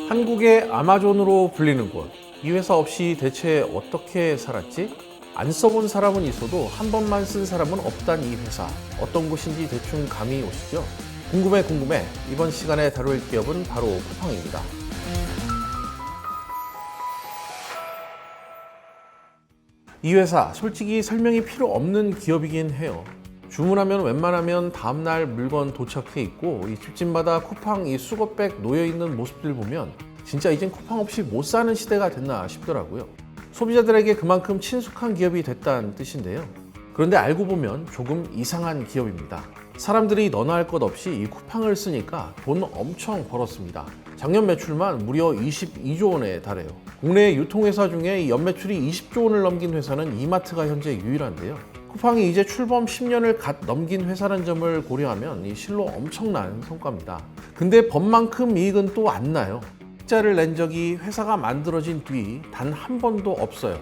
한국의 아마존으로 불리는 곳, 이 회사 없이 대체 어떻게 살았지? 안 써본 사람은 있어도 한 번만 쓴 사람은 없단 이 회사, 어떤 곳인지 대충 감이 오시죠? 궁금해. 이번 시간에 다룰 기업은 바로 쿠팡입니다. 이 회사 솔직히 설명이 필요 없는 기업이긴 해요. 주문하면 웬만하면 다음날 물건 도착해 있고, 이 집집마다 쿠팡 이 수거백 놓여 있는 모습들 보면 진짜 이젠 쿠팡 없이 못 사는 시대가 됐나 싶더라고요. 소비자들에게 그만큼 친숙한 기업이 됐다는 뜻인데요. 그런데 알고 보면 조금 이상한 기업입니다. 사람들이 너나 할 것 없이 이 쿠팡을 쓰니까 돈 엄청 벌었습니다. 작년 매출만 무려 22조 원에 달해요. 국내 유통회사 중에 이 연매출이 20조 원을 넘긴 회사는 이마트가 현재 유일한데요. 쿠팡이 이제 출범 10년을 갓 넘긴 회사라는 점을 고려하면 이 실로 엄청난 성과입니다. 근데 법만큼 이익은 또 안 나요. 흑자를 낸 적이 회사가 만들어진 뒤 단 한 번도 없어요.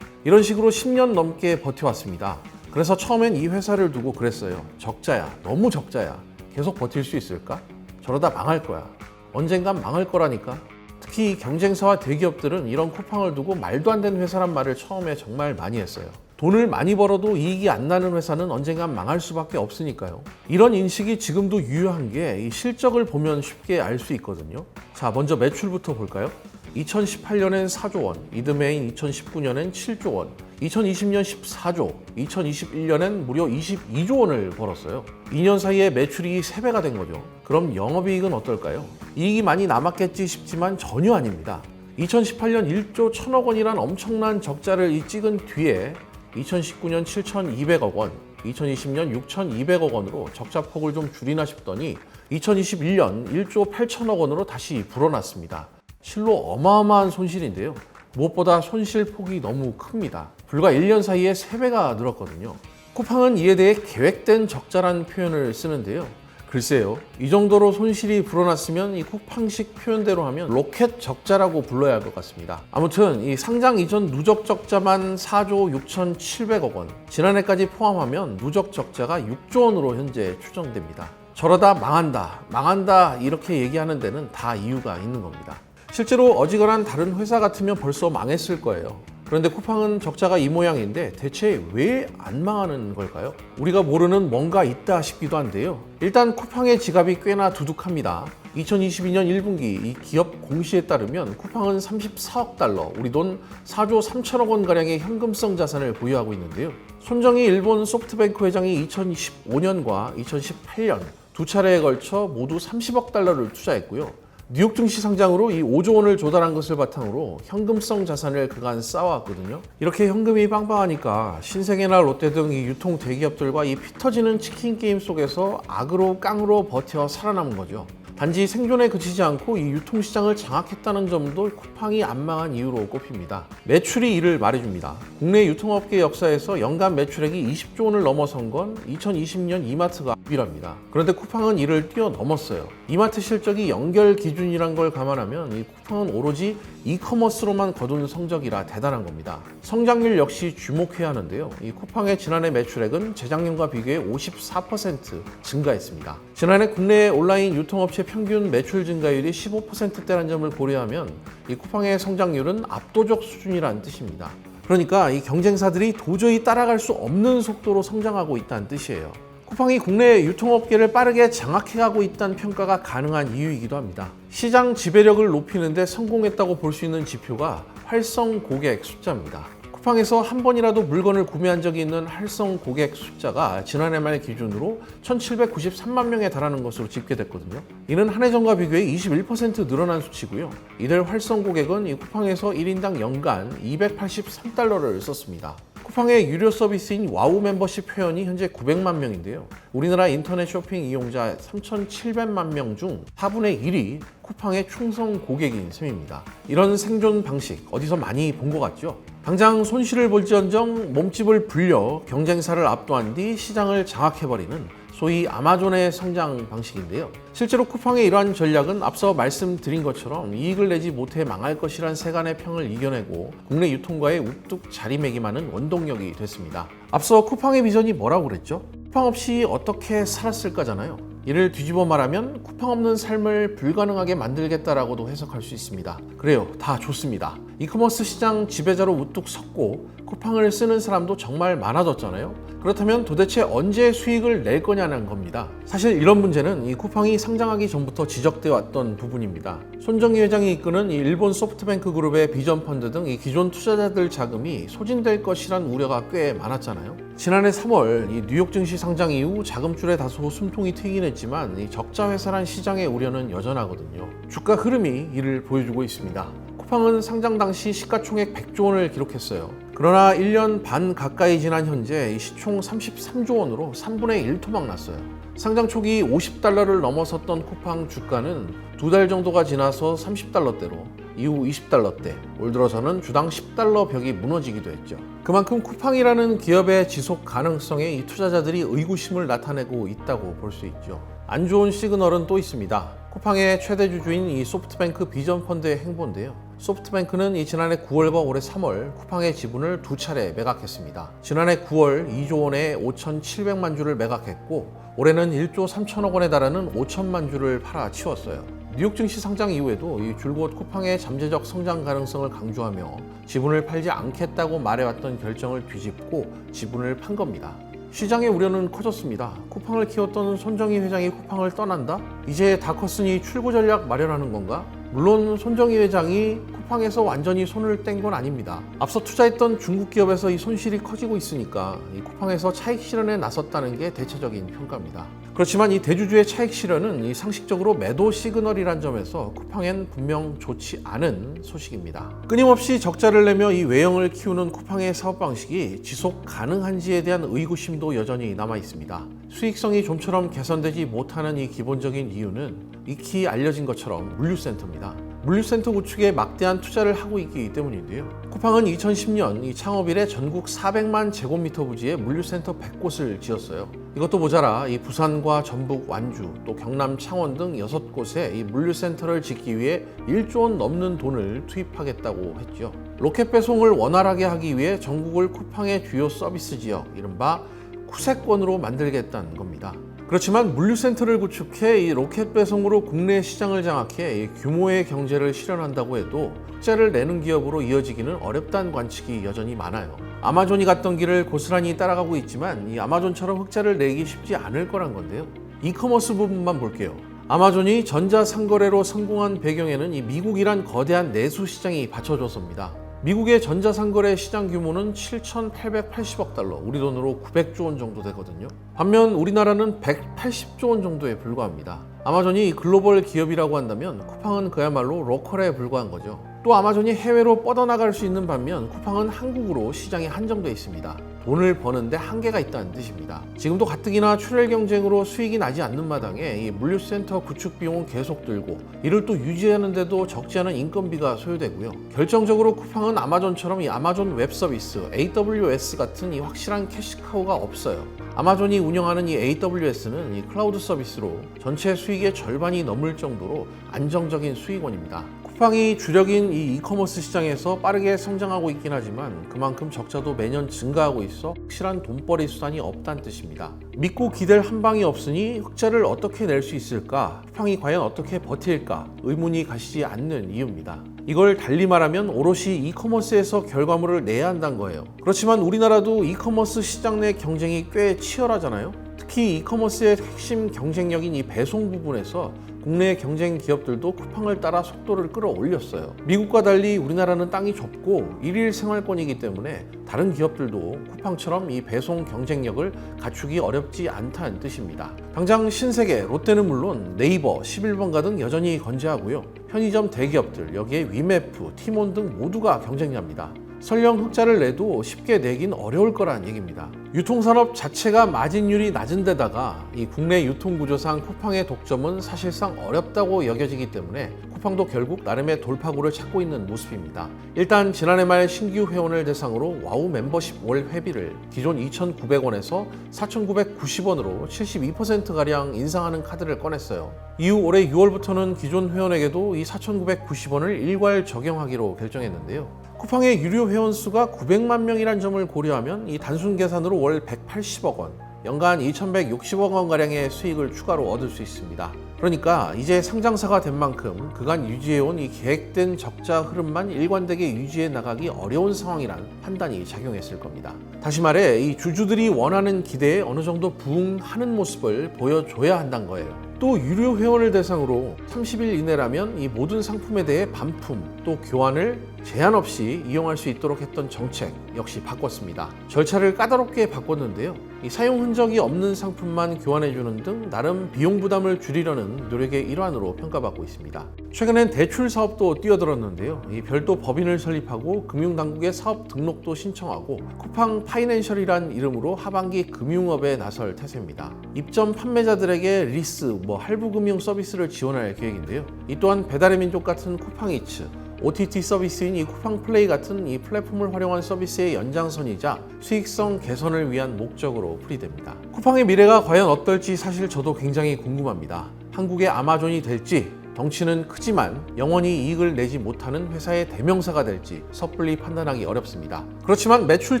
이런 식으로 10년 넘게 버텨왔습니다. 그래서 처음엔 이 회사를 두고 그랬어요. 적자야, 너무 적자야. 계속 버틸 수 있을까? 저러다 망할 거야. 언젠간 망할 거라니까. 특히 경쟁사와 대기업들은 이런 쿠팡을 두고 말도 안 되는 회사란 말을 처음에 정말 많이 했어요. 돈을 많이 벌어도 이익이 안 나는 회사는 언젠간 망할 수밖에 없으니까요. 이런 인식이 지금도 유효한 게 이 실적을 보면 쉽게 알 수 있거든요. 자, 먼저 매출부터 볼까요? 2018년엔 4조 원, 이듬해인 2019년엔 7조 원, 2020년 14조, 2021년엔 무려 22조 원을 벌었어요. 2년 사이에 매출이 3배가 된 거죠. 그럼 영업이익은 어떨까요? 이익이 많이 남았겠지 싶지만 전혀 아닙니다. 2018년 1조 1천억 원이란 엄청난 적자를 찍은 뒤에 2019년 7,200억 원, 2020년 6,200억 원으로 적자 폭을 좀 줄이나 싶더니 2021년 1조 8천억 원으로 다시 불어났습니다. 실로 어마어마한 손실인데요. 무엇보다 손실 폭이 너무 큽니다. 불과 1년 사이에 3배가 늘었거든요. 쿠팡은 이에 대해 계획된 적자라는 표현을 쓰는데요. 글쎄요, 이 정도로 손실이 불어났으면 이 쿠팡식 표현대로 하면 로켓 적자라고 불러야 할 것 같습니다. 아무튼 이 상장 이전 누적 적자만 4조 6,700억 원, 지난해까지 포함하면 누적 적자가 6조 원으로 현재 추정됩니다. 저러다 망한다 이렇게 얘기하는 데는 다 이유가 있는 겁니다. 실제로 어지간한 다른 회사 같으면 벌써 망했을 거예요. 그런데 쿠팡은 적자가 이 모양인데 대체 왜 안 망하는 걸까요? 우리가 모르는 뭔가 있다 싶기도 한데요. 일단 쿠팡의 지갑이 꽤나 두둑합니다. 2022년 1분기 이 기업 공시에 따르면 쿠팡은 34억 달러, 우리 돈 4조 3천억 원가량의 현금성 자산을 보유하고 있는데요. 손정희 일본 소프트뱅크 회장이 2015년과 2018년 두 차례에 걸쳐 모두 30억 달러를 투자했고요. 뉴욕 증시 상장으로 이 5조 원을 조달한 것을 바탕으로 현금성 자산을 그간 쌓아왔거든요. 이렇게 현금이 빵빵하니까 신세계나 롯데 등 이 유통 대기업들과 이 피 터지는 치킨 게임 속에서 악으로 깡으로 버텨 살아남은 거죠. 단지 생존에 그치지 않고 이 유통시장을 장악했다는 점도 쿠팡이 안 망한 이유로 꼽힙니다. 매출이 이를 말해줍니다. 국내 유통업계 역사에서 연간 매출액이 20조 원을 넘어선 건 2020년 이마트가 유일합니다. 그런데 쿠팡은 이를 뛰어넘었어요. 이마트 실적이 연결 기준이란 걸 감안하면 이 쿠팡은 오로지 이커머스로만 거둔 성적이라 대단한 겁니다. 성장률 역시 주목해야 하는데요. 이 쿠팡의 지난해 매출액은 재작년과 비교해 54% 증가했습니다. 지난해 국내 온라인 유통업체 평균 매출 증가율이 15%대라는 점을 고려하면 이 쿠팡의 성장률은 압도적 수준이라는 뜻입니다. 그러니까 이 경쟁사들이 도저히 따라갈 수 없는 속도로 성장하고 있다는 뜻이에요. 쿠팡이 국내 유통업계를 빠르게 장악해가고 있다는 평가가 가능한 이유이기도 합니다. 시장 지배력을 높이는 데 성공했다고 볼 수 있는 지표가 활성 고객 숫자입니다. 쿠팡에서 한 번이라도 물건을 구매한 적이 있는 활성 고객 숫자가 지난해 말 기준으로 1,793만 명에 달하는 것으로 집계됐거든요. 이는 한 해 전과 비교해 21% 늘어난 수치고요. 이들 활성 고객은 이 쿠팡에서 1인당 연간 283달러를 썼습니다. 쿠팡의 유료 서비스인 와우 멤버십 회원이 현재 900만 명인데요. 우리나라 인터넷 쇼핑 이용자 3,700만 명 중 4분의 1이 쿠팡의 충성 고객인 셈입니다. 이런 생존 방식 어디서 많이 본 것 같죠? 당장 손실을 볼지언정 몸집을 불려 경쟁사를 압도한 뒤 시장을 장악해버리는 소위 아마존의 성장 방식인데요. 실제로 쿠팡의 이러한 전략은 앞서 말씀드린 것처럼 이익을 내지 못해 망할 것이란 세간의 평을 이겨내고 국내 유통가에 우뚝 자리매김하는 원동력이 됐습니다. 앞서 쿠팡의 비전이 뭐라고 그랬죠? 쿠팡 없이 어떻게 살았을까잖아요. 이를 뒤집어 말하면 쿠팡 없는 삶을 불가능하게 만들겠다라고도 해석할 수 있습니다. 그래요, 다 좋습니다. 이커머스 시장 지배자로 우뚝 섰고 쿠팡을 쓰는 사람도 정말 많아졌잖아요. 그렇다면 도대체 언제 수익을 낼 거냐는 겁니다. 사실 이런 문제는 이 쿠팡이 상장하기 전부터 지적되어 왔던 부분입니다. 손정희 회장이 이끄는 이 일본 소프트뱅크 그룹의 비전 펀드 등 이 기존 투자자들 자금이 소진될 것이란 우려가 꽤 많았잖아요. 지난해 3월 이 뉴욕 증시 상장 이후 자금줄에 다소 숨통이 트이긴 했지만 이 적자 회사란 시장의 우려는 여전하거든요. 주가 흐름이 이를 보여주고 있습니다. 쿠팡은 상장 당시 시가총액 100조 원을 기록했어요. 그러나 1년 반 가까이 지난 현재 이 시총 33조 원으로 3분의 1 토막 났어요. 상장 초기 50달러를 넘어섰던 쿠팡 주가는 2달 정도가 지나서 30달러대로, 이후 20달러대, 올 들어서는 주당 10달러 벽이 무너지기도 했죠. 그만큼 쿠팡이라는 기업의 지속 가능성에 이 투자자들이 의구심을 나타내고 있다고 볼 수 있죠. 안 좋은 시그널은 또 있습니다. 쿠팡의 최대 주주인 이 소프트뱅크 비전 펀드의 행보인데요. 소프트뱅크는 지난해 9월과 올해 3월 쿠팡의 지분을 2차례 매각했습니다. 지난해 9월 2조 원에 5,700만 주를 매각했고 올해는 1조 3천억 원에 달하는 5천만 주를 팔아치웠어요. 뉴욕 증시 상장 이후에도 줄곧 쿠팡의 잠재적 성장 가능성을 강조하며 지분을 팔지 않겠다고 말해왔던 결정을 뒤집고 지분을 판 겁니다. 시장의 우려는 커졌습니다. 쿠팡을 키웠던 손정희 회장이 쿠팡을 떠난다? 이제 다 컸으니 출구 전략 마련하는 건가? 물론 손정희 회장이 쿠팡에서 완전히 손을 뗀 건 아닙니다. 앞서 투자했던 중국 기업에서 이 손실이 커지고 있으니까 이 쿠팡에서 차익 실현에 나섰다는 게 대체적인 평가입니다. 그렇지만 이 대주주의 차익 실현은 이 상식적으로 매도 시그널이란 점에서 쿠팡엔 분명 좋지 않은 소식입니다. 끊임없이 적자를 내며 이 외형을 키우는 쿠팡의 사업 방식이 지속 가능한지에 대한 의구심도 여전히 남아 있습니다. 수익성이 좀처럼 개선되지 못하는 이 기본적인 이유는 익히 알려진 것처럼 물류센터입니다. 물류센터 구축에 막대한 투자를 하고 있기 때문인데요. 쿠팡은 2010년 이 창업 이래 전국 400만 제곱미터 부지에 물류센터 100곳을 지었어요. 이것도 모자라 이 부산과 전북, 완주, 또 경남, 창원 등 6곳에 이 물류센터를 짓기 위해 1조 원 넘는 돈을 투입하겠다고 했죠. 로켓 배송을 원활하게 하기 위해 전국을 쿠팡의 주요 서비스 지역, 이른바 쿠세권으로 만들겠다는 겁니다. 그렇지만 물류센터를 구축해 이 로켓 배송으로 국내 시장을 장악해 이 규모의 경제를 실현한다고 해도 흑자를 내는 기업으로 이어지기는 어렵다는 관측이 여전히 많아요. 아마존이 갔던 길을 고스란히 따라가고 있지만 이 아마존처럼 흑자를 내기 쉽지 않을 거란 건데요. 이커머스 부분만 볼게요. 아마존이 전자상거래로 성공한 배경에는 이 미국이란 거대한 내수 시장이 받쳐줘서입니다. 미국의 전자상거래 시장 규모는 7,880억 달러, 우리 돈으로 900조 원 정도 되거든요. 반면 우리나라는 180조 원 정도에 불과합니다. 아마존이 글로벌 기업이라고 한다면 쿠팡은 그야말로 로컬에 불과한 거죠. 또 아마존이 해외로 뻗어나갈 수 있는 반면 쿠팡은 한국으로 시장이 한정돼 있습니다. 돈을 버는데 한계가 있다는 뜻입니다. 지금도 가뜩이나 출혈 경쟁으로 수익이 나지 않는 마당에 이 물류센터 구축 비용은 계속 들고 이를 또 유지하는데도 적지 않은 인건비가 소요되고요. 결정적으로 쿠팡은 아마존처럼 이 아마존 웹 서비스 AWS 같은 이 확실한 캐시카우가 없어요. 아마존이 운영하는 이 AWS는 이 클라우드 서비스로 전체 수익의 절반이 넘을 정도로 안정적인 수익원입니다. 쿠팡이 주력인 이 이커머스 시장에서 빠르게 성장하고 있긴 하지만 그만큼 적자도 매년 증가하고 있어 확실한 돈벌이 수단이 없다는 뜻입니다. 믿고 기댈 한방이 없으니 흑자를 어떻게 낼 수 있을까? 쿠팡이 과연 어떻게 버틸까? 의문이 가시지 않는 이유입니다. 이걸 달리 말하면 오롯이 이커머스에서 결과물을 내야 한다는 거예요. 그렇지만 우리나라도 이커머스 시장 내 경쟁이 꽤 치열하잖아요. 특히 이커머스의 핵심 경쟁력인 이 배송 부분에서 국내 경쟁 기업들도 쿠팡을 따라 속도를 끌어올렸어요. 미국과 달리 우리나라는 땅이 좁고 일일 생활권이기 때문에 다른 기업들도 쿠팡처럼 이 배송 경쟁력을 갖추기 어렵지 않다는 뜻입니다. 당장 신세계, 롯데는 물론 네이버, 11번가 등 여전히 건재하고요. 편의점 대기업들, 여기에 위메프, 티몬 등 모두가 경쟁자입니다. 설령 흑자를 내도 쉽게 내긴 어려울 거란 얘기입니다. 유통산업 자체가 마진율이 낮은 데다가 이 국내 유통구조상 쿠팡의 독점은 사실상 어렵다고 여겨지기 때문에 쿠팡도 결국 나름의 돌파구를 찾고 있는 모습입니다. 일단 지난해 말 신규 회원을 대상으로 와우 멤버십 월 회비를 기존 2,900원에서 4,990원으로 72%가량 인상하는 카드를 꺼냈어요. 이후 올해 6월부터는 기존 회원에게도 이 4,990원을 일괄 적용하기로 결정했는데요. 쿠팡의 유료 회원 수가 900만 명이란 점을 고려하면 이 단순 계산으로 월 180억 원, 연간 2,160억 원가량의 수익을 추가로 얻을 수 있습니다. 그러니까 이제 상장사가 된 만큼 그간 유지해온 이 계획된 적자 흐름만 일관되게 유지해 나가기 어려운 상황이란 판단이 작용했을 겁니다. 다시 말해 이 주주들이 원하는 기대에 어느 정도 부응하는 모습을 보여줘야 한다는 거예요. 또 유료 회원을 대상으로 30일 이내라면 이 모든 상품에 대해 반품 또 교환을 제한 없이 이용할 수 있도록 했던 정책 역시 바꿨습니다. 절차를 까다롭게 바꿨는데요. 이 사용 흔적이 없는 상품만 교환해주는 등 나름 비용 부담을 줄이려는 노력의 일환으로 평가받고 있습니다. 최근엔 대출 사업도 뛰어들었는데요. 이 별도 법인을 설립하고 금융당국에 사업 등록도 신청하고 쿠팡 파이낸셜이란 이름으로 하반기 금융업에 나설 태세입니다. 입점 판매자들에게 리스, 할부 금융 서비스를 지원할 계획인데요. 이 또한 배달의 민족 같은 쿠팡이츠, OTT 서비스인 이 쿠팡 플레이 같은 이 플랫폼을 활용한 서비스의 연장선이자 수익성 개선을 위한 목적으로 풀이됩니다. 쿠팡의 미래가 과연 어떨지 사실 저도 굉장히 궁금합니다. 한국의 아마존이 될지, 덩치는 크지만 영원히 이익을 내지 못하는 회사의 대명사가 될지 섣불리 판단하기 어렵습니다. 그렇지만 매출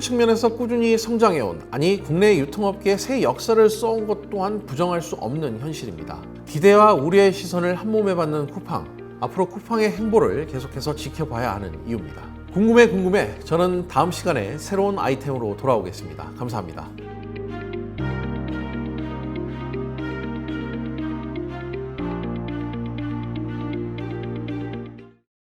측면에서 꾸준히 성장해온, 아니 국내 유통업계의 새 역사를 써온 것 또한 부정할 수 없는 현실입니다. 기대와 우려의 시선을 한몸에 받는 쿠팡, 앞으로 쿠팡의 행보를 계속해서 지켜봐야 하는 이유입니다. 궁금해. 저는 다음 시간에 새로운 아이템으로 돌아오겠습니다. 감사합니다.